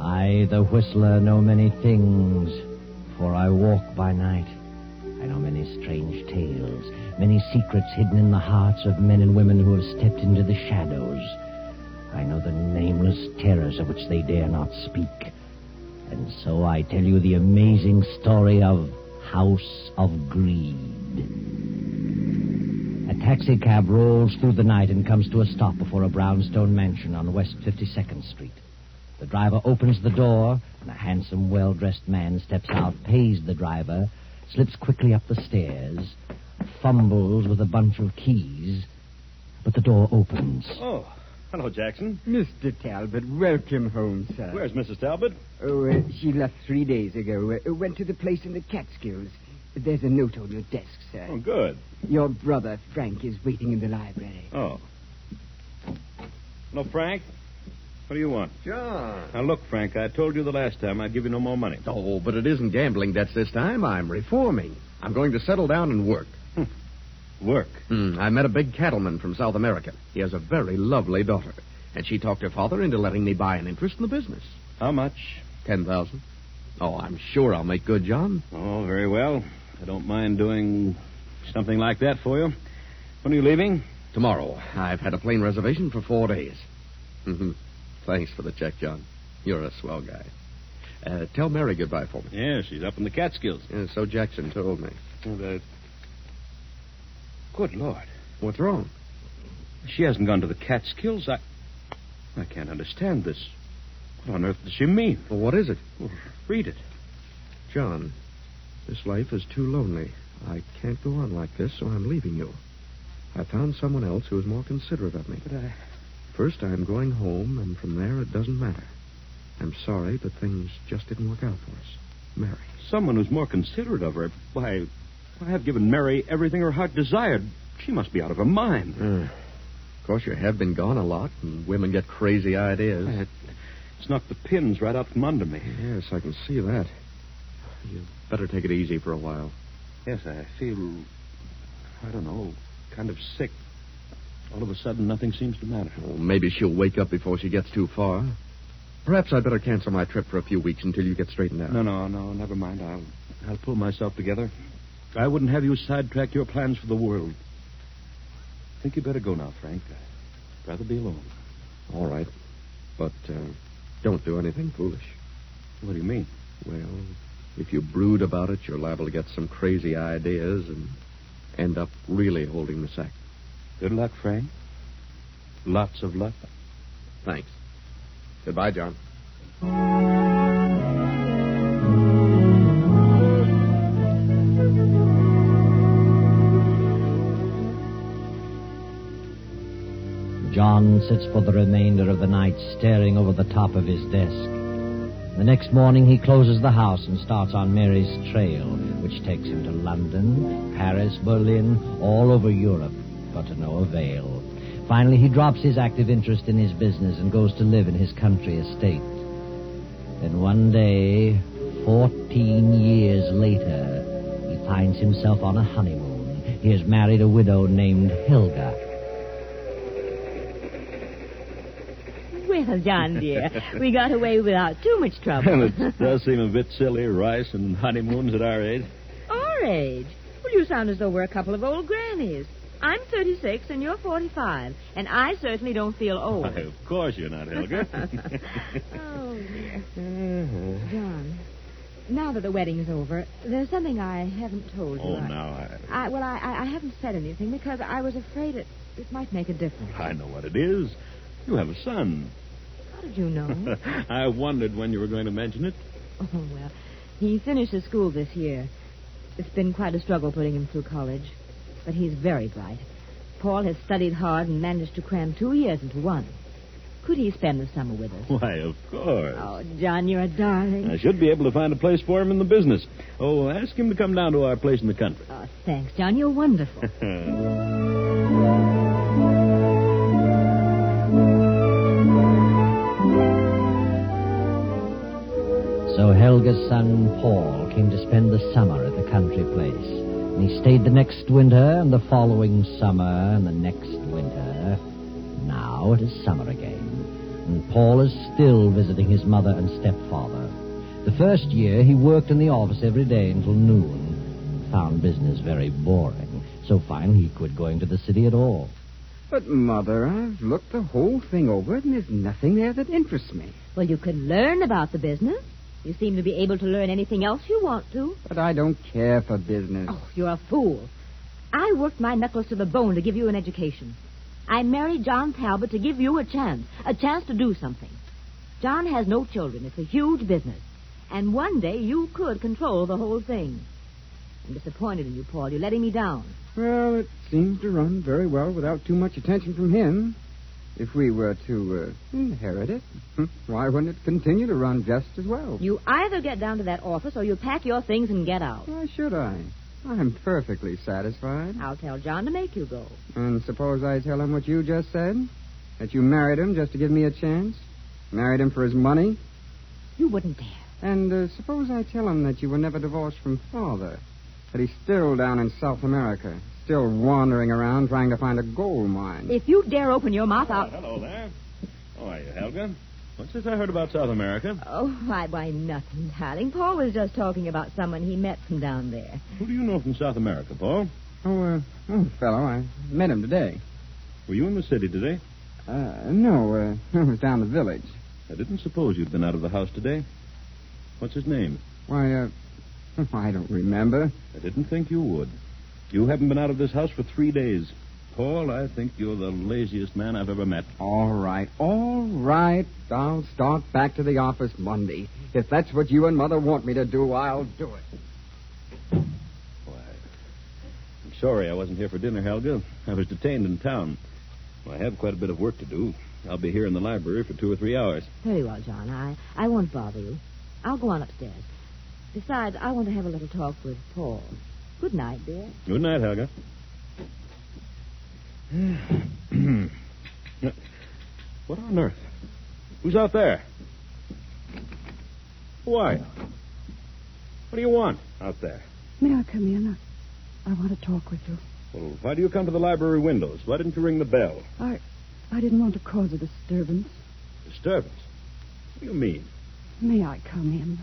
I, the whistler, know many things, for I walk by night. I know many strange tales, many secrets hidden in the hearts of men and women who have stepped into the shadows. I know the nameless terrors of which they dare not speak. And so I tell you the amazing story of House of Greed. A taxicab rolls through the night and comes to a stop before a brownstone mansion on West 52nd Street. The driver opens the door, and a handsome, well-dressed man steps out, pays the driver, slips quickly up the stairs, fumbles with a bunch of keys, but the door opens. Oh, hello, Jackson. Mr. Talbot, welcome home, sir. Where's Mrs. Talbot? Oh, she left 3 days ago. Went to the place in the Catskills. There's a note on your desk, sir. Oh, good. Your brother, Frank, is waiting in the library. Oh. Hello, Frank. What do you want? John. Now, look, Frank, I told you the last time I'd give you no more money. Oh, but it isn't gambling debts this time. I'm reforming. I'm going to settle down and work. Work? I met a big cattleman from South America. He has a very lovely daughter. And she talked her father into letting me buy an interest in the business. How much? 10,000. Oh, I'm sure I'll make good, John. Oh, very well. I don't mind doing something like that for you. When are you leaving? Tomorrow. I've had a plane reservation for 4 days. Thanks for the check, John. You're a swell guy. Tell Mary goodbye for me. Yeah, she's up in the Catskills. Yeah, so Jackson told me. Good Lord. What's wrong? She hasn't gone to the Catskills. I can't understand this. What on earth does she mean? Well, what is it? Well, read it. John, this life is too lonely. I can't go on like this, so I'm leaving you. I found someone else who is more considerate of me. But First, I'm going home, and from there, it doesn't matter. I'm sorry, but things just didn't work out for us. Mary. Someone who's more considerate of her. Why, I've given Mary everything her heart desired. She must be out of her mind. Of course, you have been gone a lot, and women get crazy ideas. It's knocked the pins right out from under me. Yes, I can see that. You'd better take it easy for a while. Yes, I feel, I don't know, kind of sick. All of a sudden, nothing seems to matter. Well, maybe she'll wake up before she gets too far. Perhaps I'd better cancel my trip for a few weeks until you get straightened out. No, never mind. I'll pull myself together. I wouldn't have you sidetrack your plans for the world. I think you better go now, Frank. I'd rather be alone. All right. But don't do anything foolish. What do you mean? Well, if you brood about it, you're liable to get some crazy ideas and end up really holding the sack. Good luck, Frank. Lots of luck. Thanks. Goodbye, John. John sits for the remainder of the night staring over the top of his desk. The next morning he closes the house and starts on Mary's trail, which takes him to London, Paris, Berlin, all over Europe, but to no avail. Finally, he drops his active interest in his business and goes to live in his country estate. Then one day, 14 years later, he finds himself on a honeymoon. He has married a widow named Helga. Well, John, dear, we got away without too much trouble. It does seem a bit silly, rice and honeymoons at our age. Our age? Well, you sound as though we're a couple of old grannies. I'm 36 and you're 45, and I certainly don't feel old. Why, of course you're not, Helga. Oh, dear. John, now that the wedding's over, there's something I haven't told you. Oh, now I haven't said anything because I was afraid it might make a difference. I know what it is. You have a son. How did you know? I wondered when you were going to mention it. Oh, well, he finishes school this year. It's been quite a struggle putting him through college, but he's very bright. Paul has studied hard and managed to cram 2 years into one. Could he spend the summer with us? Why, of course. Oh, John, you're a darling. I should be able to find a place for him in the business. Oh, ask him to come down to our place in the country. Oh, thanks, John. You're wonderful. So Helga's son, Paul, came to spend the summer at the country place. And he stayed the next winter, and the following summer, and the next winter. Now it is summer again. And Paul is still visiting his mother and stepfather. The first year, he worked in the office every day until noon. Found business very boring. So finally, he quit going to the city at all. But, Mother, I've looked the whole thing over, and there's nothing there that interests me. Well, you can learn about the business. You seem to be able to learn anything else you want to. But I don't care for business. Oh, you're a fool. I worked my knuckles to the bone to give you an education. I married John Talbot to give you a chance to do something. John has no children. It's a huge business. And one day you could control the whole thing. I'm disappointed in you, Paul. You're letting me down. Well, it seems to run very well without too much attention from him. If we were to inherit it, why wouldn't it continue to run just as well? You either get down to that office or you pack your things and get out. Why should I? I'm perfectly satisfied. I'll tell John to make you go. And suppose I tell him what you just said? That you married him just to give me a chance? Married him for his money? You wouldn't dare. And suppose I tell him that you were never divorced from Father? That he's still down in South America, still wandering around trying to find a gold mine? If you dare open your mouth, I'll... Hello there. How are you, Helga? What's this I heard about South America? Oh, why, nothing, darling. Paul was just talking about someone he met from down there. Who do you know from South America, Paul? Fellow, I met him today. Were you in the city today? No, I was down the village. I didn't suppose you'd been out of the house today. What's his name? Why, I don't remember. I didn't think you would. You haven't been out of this house for 3 days. Paul, I think you're the laziest man I've ever met. All right. I'll start back to the office Monday. If that's what you and Mother want me to do, I'll do it. Why, I'm sorry I wasn't here for dinner, Helga. I was detained in town. Well, I have quite a bit of work to do. I'll be here in the library for 2 or 3 hours. Very well, John. I won't bother you. I'll go on upstairs. Besides, I want to have a little talk with Paul. Good night, dear. Good night, Helga. What on earth? Who's out there? Who are you? What do you want out there? May I come in? I want to talk with you. Well, why do you come to the library windows? Why didn't you ring the bell? I didn't want to cause a disturbance. Disturbance? What do you mean? May I come in?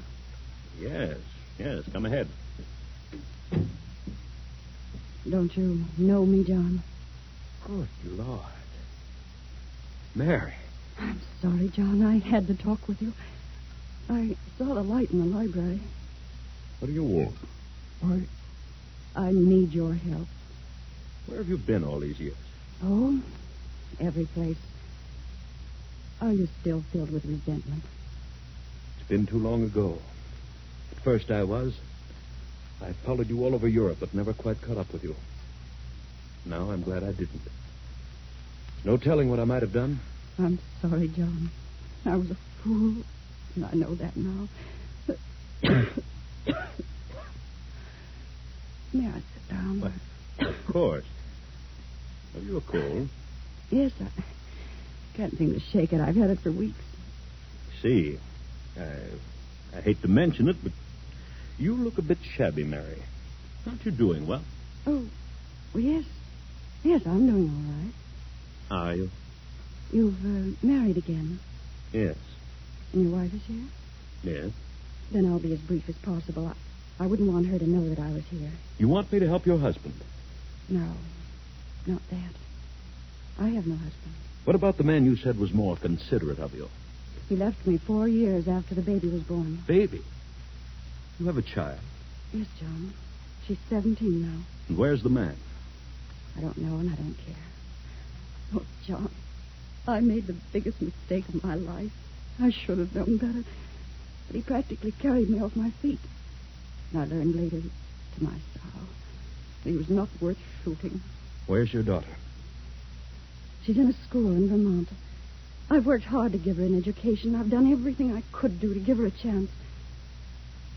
Yes, come ahead. Don't you know me, John? Good Lord. Mary. I'm sorry, John. I had to talk with you. I saw the light in the library. What do you want? I need your help. Where have you been all these years? Oh, every place. I'm just still filled with resentment. It's been too long ago. At first I was. I followed you all over Europe, but never quite caught up with you. Now I'm glad I didn't. No telling what I might have done. I'm sorry, John. I was a fool, and I know that now. But may I sit down? Why, of course. Have you a cold? Yes, I can't seem to shake it. I've had it for weeks. See, I hate to mention it, but you look a bit shabby, Mary. Aren't you doing well? Oh, well, yes. Yes, I'm doing all right. Are you? You've married again. Yes. And your wife is here? Yes. Then I'll be as brief as possible. I wouldn't want her to know that I was here. You want me to help your husband? No, not that. I have no husband. What about the man you said was more considerate of you? He left me 4 years after the baby was born. Baby? You have a child? Yes, John. She's 17 now. And where's the man? I don't know, and I don't care. Oh, John, I made the biggest mistake of my life. I should have known better. But he practically carried me off my feet. And I learned later, to my sorrow, that he was not worth shooting. Where's your daughter? She's in a school in Vermont. I've worked hard to give her an education. I've done everything I could do to give her a chance.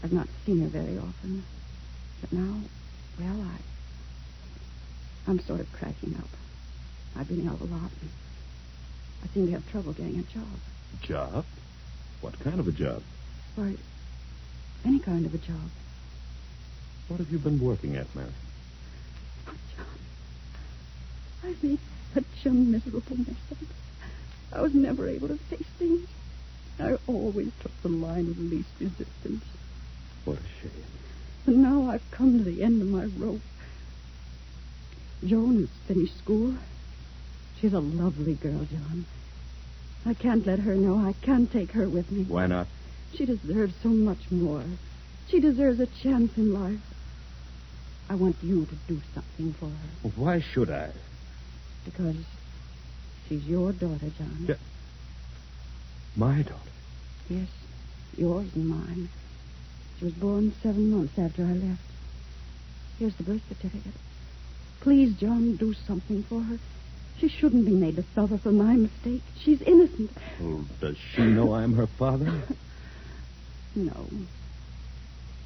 I've not seen her very often. But now, well, I'm sort of cracking up. I've been ill a lot. And I seem to have trouble getting a job. Job? What kind of a job? Why, any kind of a job. What have you been working at, Mary? Oh, John, I've made such a miserable mess of it. I was never able to face things. always took the line of least resistance. What a shame. And now I've come to the end of my rope. Joan has finished school. She's a lovely girl, John. I can't let her know. I can't take her with me. Why not? She deserves so much more. She deserves a chance in life. I want you to do something for her. Why should I? Because she's your daughter, John. My daughter? Yes, yours and mine. She was born 7 months after I left. Here's the birth certificate. Please, John, do something for her. She shouldn't be made to suffer for my mistake. She's innocent. Well, does she know I'm her father? No.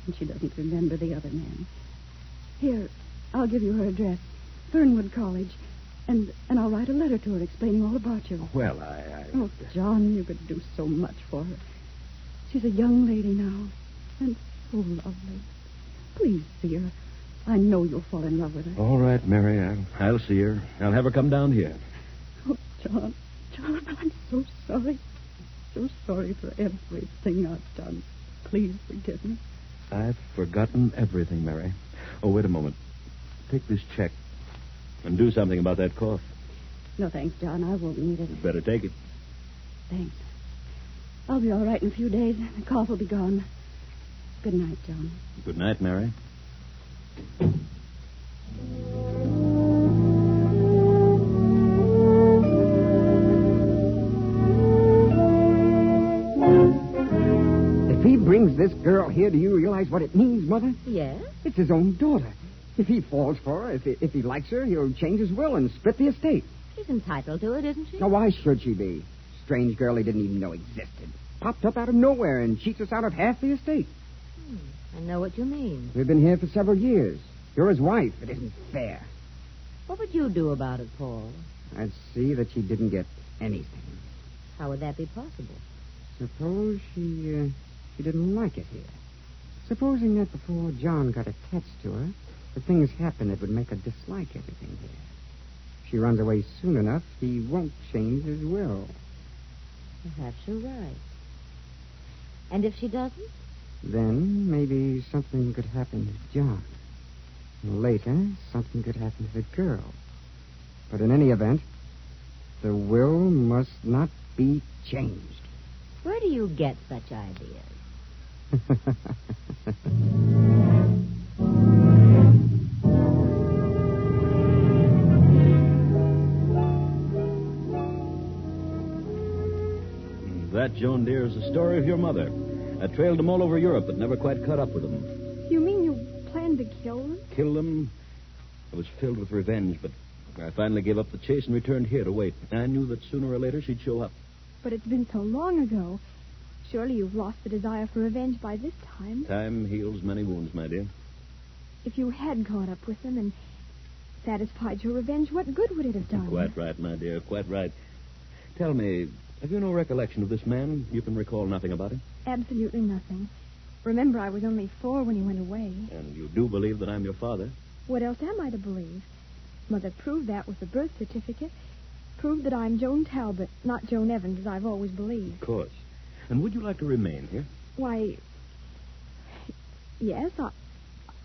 And she doesn't remember the other man. Here, I'll give you her address. Fernwood College. And I'll write a letter to her explaining all about you. Well, Oh, John, you could do so much for her. She's a young lady now. And so lovely. Please see her. I know you'll fall in love with her. All right, Mary. I'll see her. I'll have her come down here. Oh, John, I'm so sorry. So sorry for everything I've done. Please forgive me. I've forgotten everything, Mary. Oh, wait a moment. Take this check and do something about that cough. No, thanks, John. I won't need it. You better take it. Thanks. I'll be all right in a few days. The cough will be gone. Good night, John. Good night, Mary. If he brings this girl here, do you realize what it means, Mother? Yes? It's his own daughter. If he falls for her, if he likes her, he'll change his will and split the estate. She's entitled to it, isn't she? Now, why should she be? Strange girl he didn't even know existed. Popped up out of nowhere and cheats us out of half the estate. I know what you mean. We've been here for several years. You're his wife. It isn't fair. What would you do about it, Paul? I'd see that she didn't get anything. How would that be possible? Suppose she didn't like it here. Supposing that before John got attached to her, the things happened that would make her dislike everything here. If she runs away soon enough, he won't change his will. Perhaps you're right. And if she doesn't? Then maybe something could happen to John. Later, something could happen to the girl. But in any event, the will must not be changed. Where do you get such ideas? That, Joan dear, is the story of your mother. I trailed them all over Europe, but never quite caught up with them. You mean you planned to kill them? Kill them? I was filled with revenge, but I finally gave up the chase and returned here to wait. I knew that sooner or later she'd show up. But it's been so long ago. Surely you've lost the desire for revenge by this time. Time heals many wounds, my dear. If you had caught up with them and satisfied your revenge, what good would it have done? Quite right, my dear, quite right. Tell me, have you no recollection of this man? You can recall nothing about him? Absolutely nothing. Remember, I was only 4 when he went away. And you do believe that I'm your father? What else am I to believe? Mother proved that with the birth certificate. Proved that I'm Joan Talbot, not Joan Evans, as I've always believed. Of course. And would you like to remain here? Why, yes,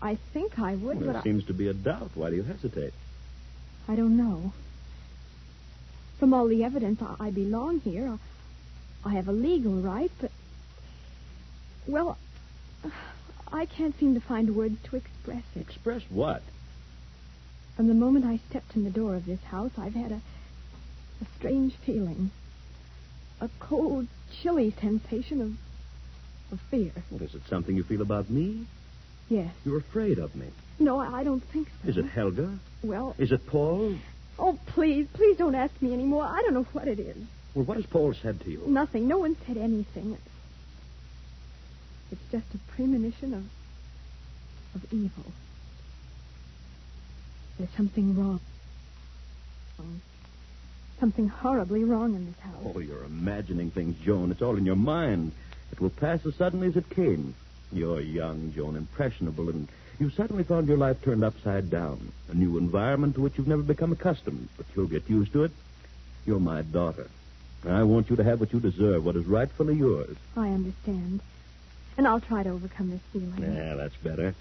I think I would, Well, but there seems to be a doubt. Why do you hesitate? I don't know. From all the evidence, I belong here. I have a legal right, but... Well, I can't seem to find words to express it. Express what? From the moment I stepped in the door of this house, I've had a strange feeling. A cold, chilly sensation of fear. Well, is it something you feel about me? Yes. You're afraid of me. No, I don't think so. Is it Helga? Well... Is it Paul? Oh, please don't ask me anymore. I don't know what it is. Well, what has Paul said to you? Nothing. No one said anything. It's just a premonition of evil. There's something wrong. Something horribly wrong in this house. Oh, you're imagining things, Joan. It's all in your mind. It will pass as suddenly as it came. You're young, Joan, impressionable, and you've suddenly found your life turned upside down. A new environment to which you've never become accustomed, but you'll get used to it. You're my daughter. I want you to have what you deserve, what is rightfully yours. I understand. And I'll try to overcome this feeling. Yeah, that's better.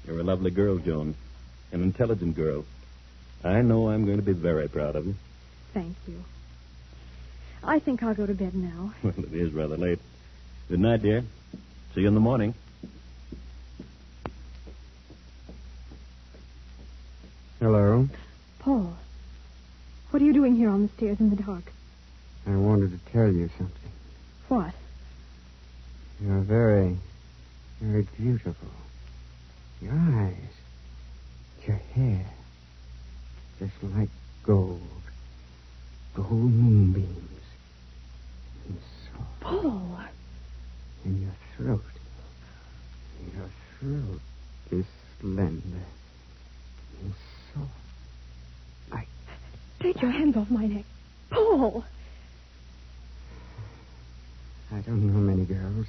You're a lovely girl, Joan. An intelligent girl. I know I'm going to be very proud of you. Thank you. I think I'll go to bed now. Well, it is rather late. Good night, dear. See you in the morning. Hello. Paul, what are you doing here on the stairs in the dark? I wanted to tell you something. What? You're very, very beautiful. Your eyes, your hair, just like gold. Gold moonbeams. And soft. Paul! And your throat. Your throat is slender and soft. Like... Take your hands off my neck. Paul! I don't know many girls.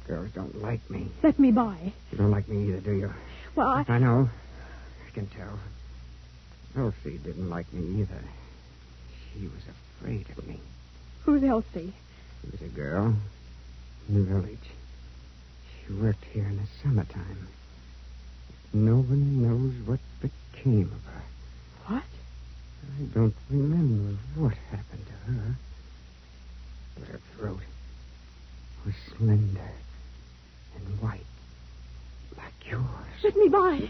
Girls don't like me. Let me by. You don't like me either, do you? Well, I know. I can tell. Elsie didn't like me either. She was afraid of me. Who's Elsie? She was a girl in the village. She worked here in the summertime. No one knows what became of her. What? I don't remember what happened to her. But her throat was slender and white, like yours. Let me by.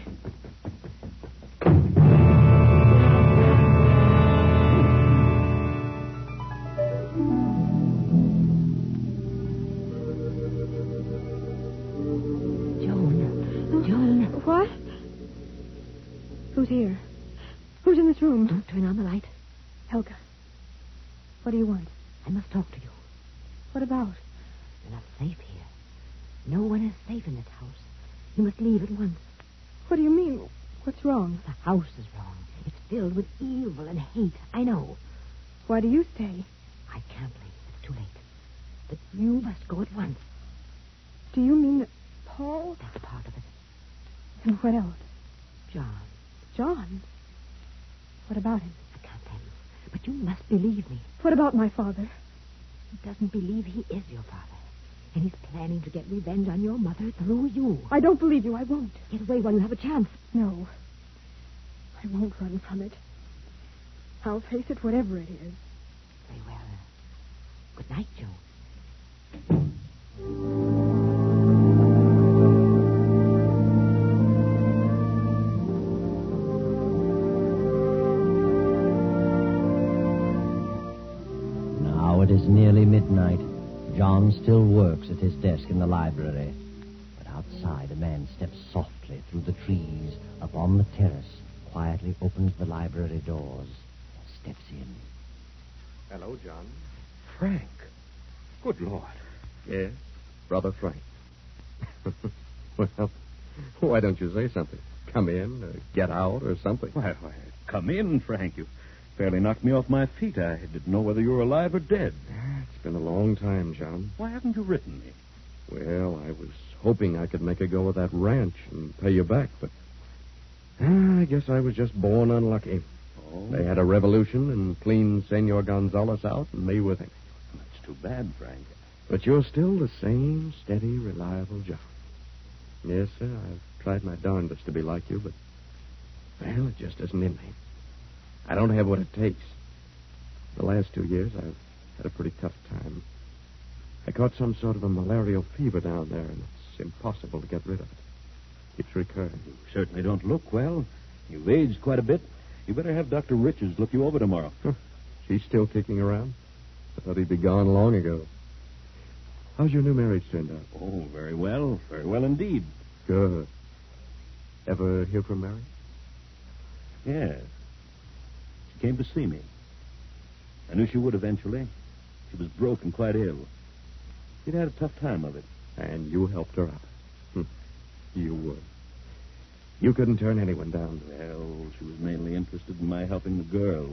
Joan. What? Who's here? Who's in this room? Don't turn on the light. Helga. What do you want? I must talk to you. What about? You're not safe here. No one is safe in this house. You must leave at once. What do you mean? What's wrong? The house is wrong. It's filled with evil and hate. I know. Why do you stay? I can't leave. It's too late. But you must go at once. Do you mean that Paul? That's part of it. And what else? John. John? What about him? I can't tell you. But you must believe me. What about my father? He doesn't believe he is your father. And he's planning to get revenge on your mother through you. I don't believe you. I won't. Get away while you have a chance. No. I won't run from it. I'll face it, whatever it is. Very well. Good night, Joe. Now it is nearly midnight. John still works at his desk in the library. But outside, a man steps softly through the trees upon the terrace, quietly opens the library doors, steps in. Hello, John. Frank. Good Lord. Yes, Brother Frank. Well, why don't you say something? Come in, or get out, or something. Why, come in, Frank. You fairly knocked me off my feet. I didn't know whether you were alive or dead. It's been a long time, John. Why haven't you written me? Well, I was hoping I could make a go of that ranch and pay you back, but I guess I was just born unlucky. Oh. They had a revolution and cleaned Senor Gonzalez out and me with him. That's too bad, Frank. But you're still the same steady, reliable John. Yes, sir, I've tried my darndest to be like you, but, well, it just isn't in me. I don't have what it takes. The last 2 years, I've had a pretty tough time. I caught some sort of a malarial fever down there, and it's impossible to get rid of it. It's recurring. You certainly don't look well. You've aged quite a bit. You better have Dr. Richards look you over tomorrow. She's still kicking around? I thought he'd be gone long ago. How's your new marriage turned out? Oh, very well. Very well indeed. Good. Ever hear from Mary? Yes. She came to see me. I knew she would eventually. She was broke and quite ill. She'd had a tough time of it. And you helped her out. You would. You couldn't turn anyone down. Well, she was mainly interested in my helping the girl.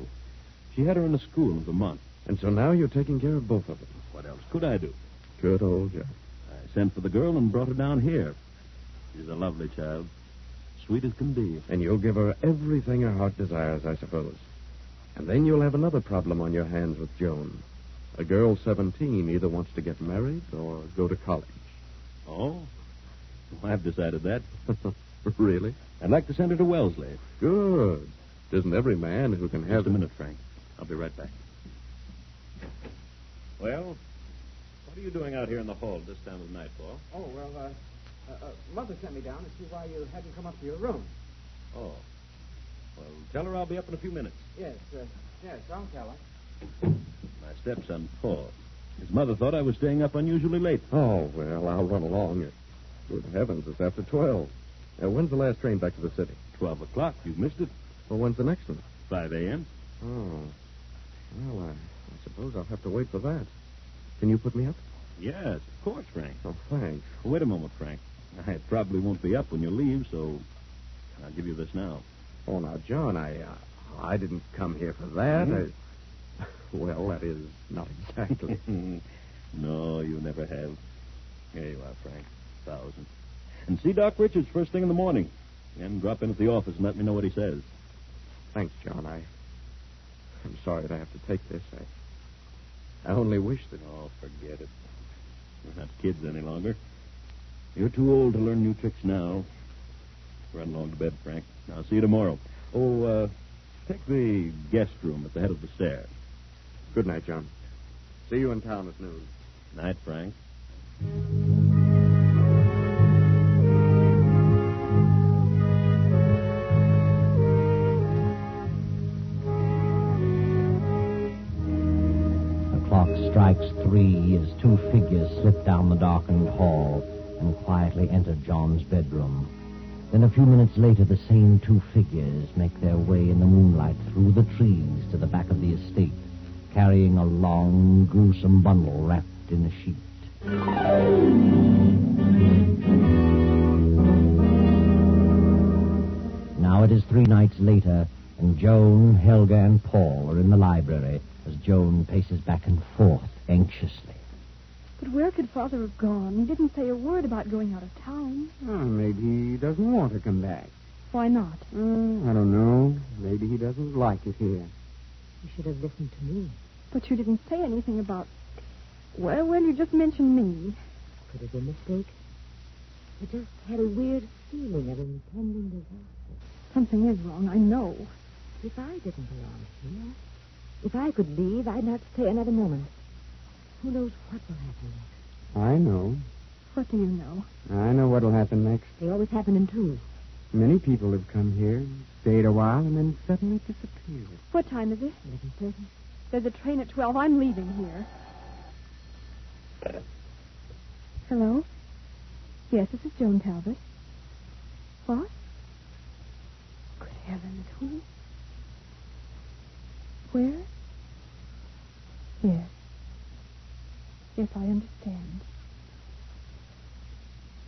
She had her in a school in Vermont. And so now you're taking care of both of them. What else could I do? Good old John. I sent for the girl and brought her down here. She's a lovely child. Sweet as can be. And you'll give her everything her heart desires, I suppose. And then you'll have another problem on your hands with Joan. A girl 17 either wants to get married or go to college. Oh? Well, I've decided that. Really? I'd like to send her to Wellesley. Good. It isn't every man who can have... Just a minute, Frank. I'll be right back. Well, what are you doing out here in the hall this time of night, Paul? Oh, well, Mother sent me down to see why you hadn't come up to your room. Oh. Well, tell her I'll be up in a few minutes. Yes, I'll tell her. My stepson, Paul. His mother thought I was staying up unusually late. Oh, well, I'll run along. Good heavens, it's after 12. When's the last train back to the city? 12 o'clock. You've missed it. Well, when's the next one? 5 a.m. Oh. Well, I suppose I'll have to wait for that. Can you put me up? Yes, of course, Frank. Oh, thanks. Wait a moment, Frank. I probably won't be up when you leave, so I'll give you this now. Oh, now, John, I didn't come here for that. Well, that is not exactly. No, you never have. Here you are, Frank. 1,000. And see Doc Richards first thing in the morning. And drop in at the office and let me know what he says. Thanks, John. I'm sorry to have to take this. I only wish that... Oh, forget it. We're not kids any longer. You're too old to learn new tricks now. Run along to bed, Frank. I'll see you tomorrow. Oh, take the guest room at the head of the stairs. Good night, John. See you in town at noon. Night, Frank. The clock strikes 3 as two figures slip down the darkened hall and quietly enter John's bedroom. Then a few minutes later, the same two figures make their way in the moonlight through the trees to the back of the estate, carrying a long, gruesome bundle wrapped in a sheet. Now it is 3 nights later, and Joan, Helga, and Paul are in the library as Joan paces back and forth anxiously. But where could Father have gone? He didn't say a word about going out of town. Oh, maybe he doesn't want to come back. Why not? I don't know. Maybe he doesn't like it here. You should have listened to me. But you didn't say anything about... Well, you just mentioned me. Could have been a mistake. I just had a weird feeling of impending disaster. Something is wrong, I know. If I didn't belong here, if I could leave, I'd not stay another moment. Who knows what will happen next? I know. What do you know? I know what'll happen next. They always happen in twos. Many people have come here, stayed a while, and then suddenly disappeared. What time is it? 11:30. There's a train at 12. I'm leaving here. Hello? Yes, this is Joan Talbot. What? Good heavens, who? Where? Yes. Yes, I understand.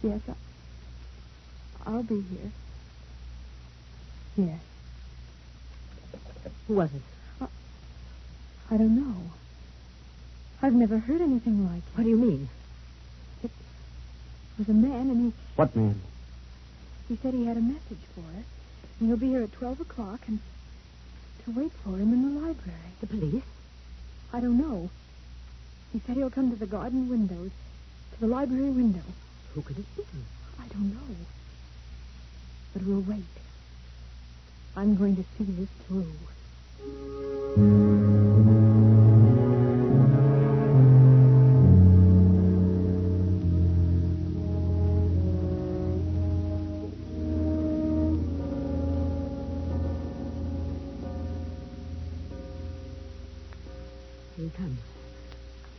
Yes, I'll be here. Yes. Who was it? I don't know. I've never heard anything like it. What do you mean? It was a man, and What man? he said he had a message for us. And he'll be here at 12 o'clock, and to wait for him in the library. The police? I don't know. He said he'll come to the garden windows, to the library window. Who could it be? I don't know. But we'll wait. I'm going to see this through. Here he comes.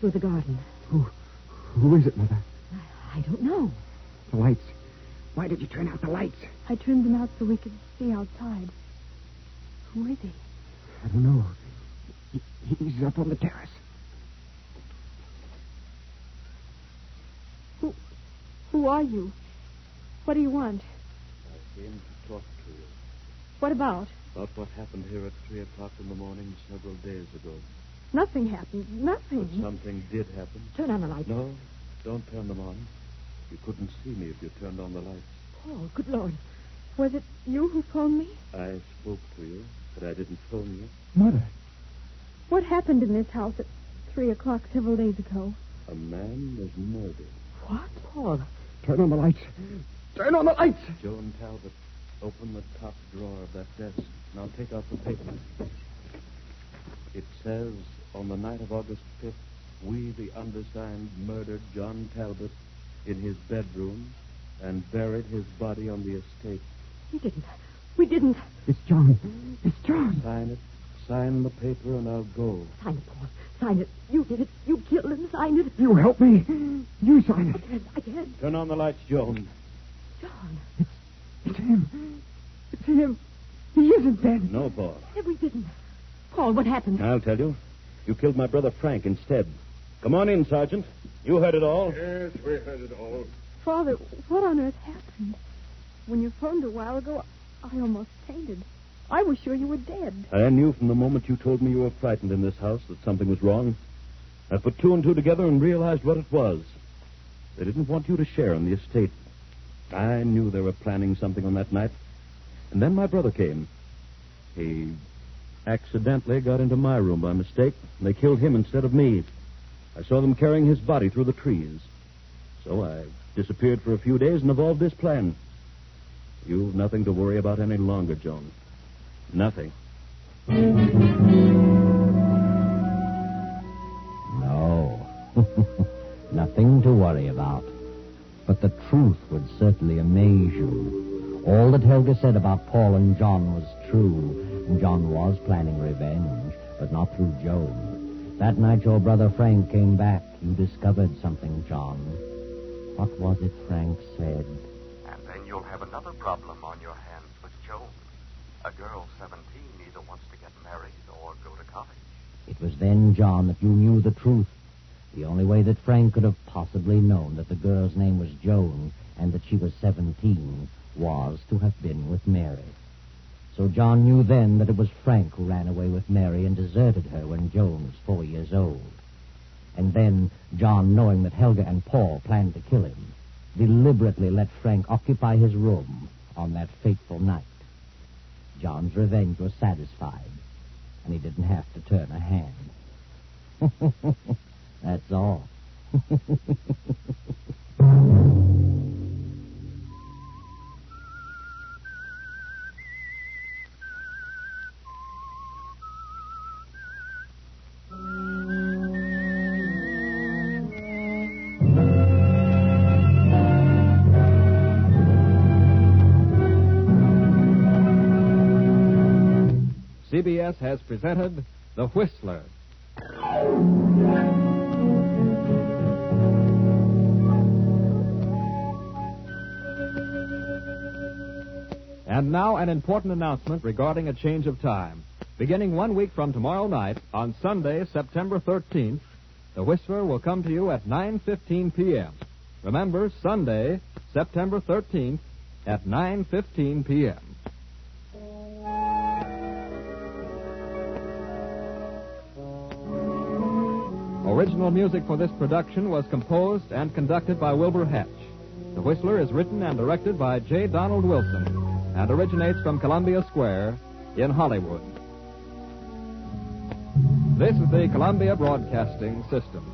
Through the garden. Who is it, Mother? I don't know. The lights. Why did you turn out the lights? I turned them out so we could see outside. Who is he? I don't know. He's up on the terrace. Who are you? What do you want? I came to talk to you What about? about what happened here at 3 o'clock in the morning several days ago. Nothing happened. Nothing. But something did happen. Turn on the light. No, don't turn them on. You couldn't see me if you turned on the lights. Oh, good Lord. Was it you who phoned me? I spoke to you. But I didn't phone you. Mother. What happened in this house at 3 o'clock several days ago? A man was murdered. What? Paul, turn on the lights. Turn on the lights. Joan Talbot, open the top drawer of that desk. And I'll take out the paper. It says, on the night of August 5th, we, the undersigned, murdered John Talbot in his bedroom and buried his body on the estate. We didn't. We didn't. It's John. It's John. Sign it. Sign the paper and I'll go. Sign it, Paul. Sign it. You did it. You killed him. Sign it. You help me. You sign it. I can't. Turn on the lights, Joan. John. It's him. It's him. He isn't dead. No, Paul. We didn't. Paul, what happened? I'll tell you. You killed my brother Frank instead. Come on in, Sergeant. You heard it all. Yes, we heard it all. Father, what on earth happened? When you phoned a while ago, I almost fainted. I was sure you were dead. I knew from the moment you told me you were frightened in this house that something was wrong. I put two and two together and realized what it was. They didn't want you to share in the estate. I knew they were planning something on that night. And then my brother came. He accidentally got into my room by mistake, and they killed him instead of me. I saw them carrying his body through the trees. So I disappeared for a few days and evolved this plan. You've nothing to worry about any longer, Joan. Nothing. No. Nothing to worry about. But the truth would certainly amaze you. All that Helga said about Paul and John was true. John was planning revenge, but not through Joan. That night your brother Frank came back. You discovered something, John. What was it Frank said? And then you'll have another problem on your hands with Joan. A girl 17 either wants to get married or go to college. It was then, John, that you knew the truth. The only way that Frank could have possibly known that the girl's name was Joan and that she was 17 was to have been with Mary. So John knew then that it was Frank who ran away with Mary and deserted her when Joan was 4 years old. And then John, knowing that Helga and Paul planned to kill him, deliberately let Frank occupy his room on that fateful night. John's revenge was satisfied, and he didn't have to turn a hand. That's all. CBS has presented The Whistler. And now an important announcement regarding a change of time. Beginning 1 week from tomorrow night, on Sunday, September 13th, The Whistler will come to you at 9:15 p.m. Remember, Sunday, September 13th at 9:15 p.m. Original music for this production was composed and conducted by Wilbur Hatch. The Whistler is written and directed by J. Donald Wilson and originates from Columbia Square in Hollywood. This is the Columbia Broadcasting System.